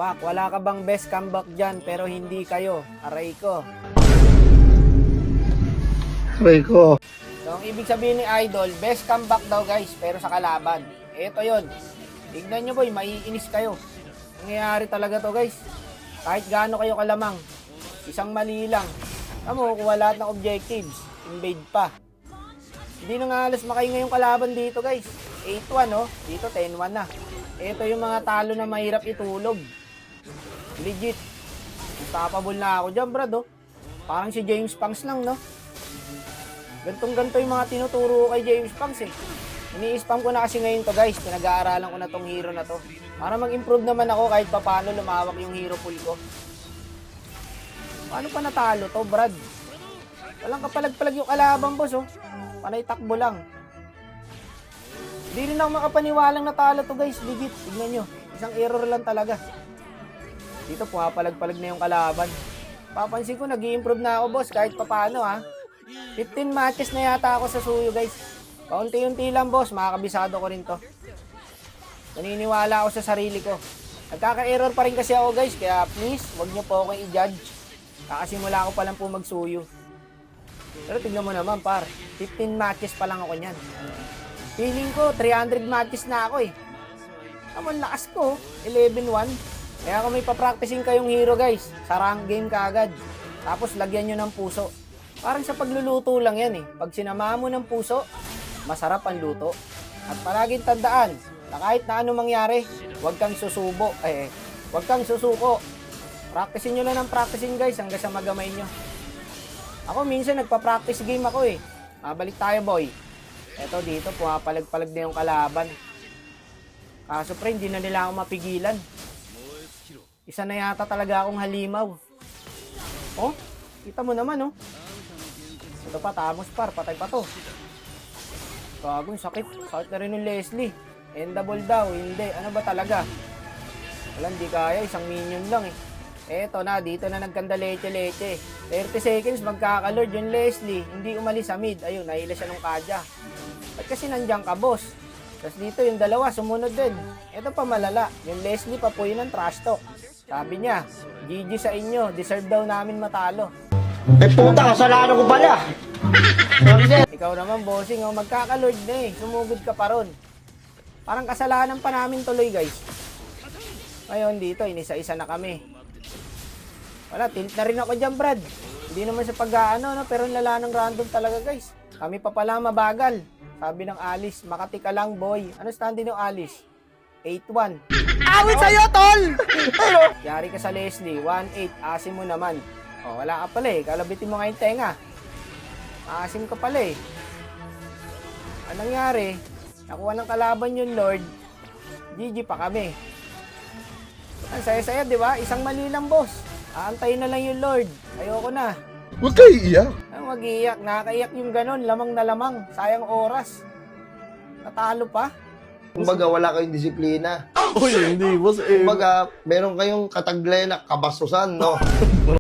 Wak, wala ka bang best comeback dyan pero hindi kayo? Aray ko. Aray ko. So, ang ibig sabihin ni Idol, best comeback daw guys, pero sa kalaban. Ito yon. Tignan nyo boy, maiinis kayo. Nangyayari talaga to guys. Kahit gaano kayo kalamang, isang mali lang. Tamo, kuha lahat ng objectives. Invade pa. Hindi na nga alas makaingay yung kalaban dito guys. 8-1 no? Dito 10-1 na. Ito yung mga talo na mahirap itulog. Legit. Unstoppable na ako dyan brad oh. Parang si James Pangs lang no? Gantong-ganto yung mga tinuturo kay James Pangs eh. Ini-spam ko na kasi ngayon to guys. Pinag-aaralan ko na tong hero na to. Para mag-improve naman ako kahit paano lumawak yung hero pool ko. Paano pa natalo to brad? Walang kapalag-palag yung kalaban boss oh. Panay takbo lang. Hindi rin ako makapaniwalang natalo to guys. Legit. Tignan nyo. Isang error lang talaga. Dito pumapalag-palag na yung kalaban. Papansin ko nag-i-improve na ako boss kahit papaano ha. 15 matches na yata ako sa suyo guys. Paunti-unti lang boss, makakabisado ko rin to. Naniniwala ako sa sarili ko. Nagkaka-error pa rin kasi ako guys, kaya please, wag nyo po akong i-judge. Kakasimula ko pa lang po magsuyo. Pero tignan mo naman par, 15 matches pa lang ako niyan. Feeling ko, 300 matches na ako eh. Ang lakas ko, 11-1. Kaya kung may papracticing kayong hero guys, sa rank game kaagad. Tapos lagyan nyo ng puso. Parang sa pagluluto lang yan eh. Pag sinamahan mo ng puso, masarap ang luto. At palaging tandaan na kahit na ano mangyari, huwag kang susubo. Huwag kang susuko. Practicing nyo lang ng practicing guys hanggang sa magamay nyo. Ako minsan nagpa-practice game ako eh. Mabalik tayo boy. Eto dito, pumapalag-palag na yung kalaban. Kaso pre, hindi na nila ako mapigilan. Isa na yata talaga akong halimaw. Oh, kita mo naman oh. Ito pa, tamos par, patay pa to. Gago, sakit. Sakit na rin yung Leslie. Endable daw, hindi. Ano ba talaga? Wala, hindi kaya. Isang minion lang eh. Eto na, dito na nagkanda leche-leche. 30 seconds, magkakalord yung Leslie. Hindi umalis sa mid. Ayun, nahila siya ng kadya. Ba't kasi nandiyan ka, boss? Tapos dito yung dalawa, sumunod din. Eto pa malala. Yung Leslie, papuyin ng trash talk. Sabi niya, GG sa inyo. Deserve daw namin matalo. Puta, kasalanan ko pala. Ikaw naman, bossing, oh, magkakalord na eh. Sumugod ka pa ron. Parang kasalanan pa namin tuloy, guys. Ngayon, dito, inisa-isa na kami. Wala, tilt na rin ako dyan, Brad. Hindi naman sa pag-aano, no? Pero lala ng random talaga, guys. Kami pa pala mabagal. Sabi ng Alice, Makati ka lang, boy. Ano standing ng Alice? 8-1. Awit sa'yo, tol! Yari ka sa Leslie, 1-8. Asim mo naman. Oh, wala ka pala eh. Kalabitin mo nga yung tenga. Asim ka pala eh. Anong nangyari? Nakuha ng kalaban yung Lord. GG pa kami. Ang saya-saya, di ba? Isang mali lang, boss. Aantayin na lang yung Lord. Ayoko na. Huwag kayo iiyak. Ang mag-iiyak. Nakakaiyak yung ganon. Lamang na lamang. Sayang oras. Natalo pa. Kumbaga, wala kayong disiplina. Uy, hindi, boss. Kumbaga, meron kayong kataglay na kabastusan, no?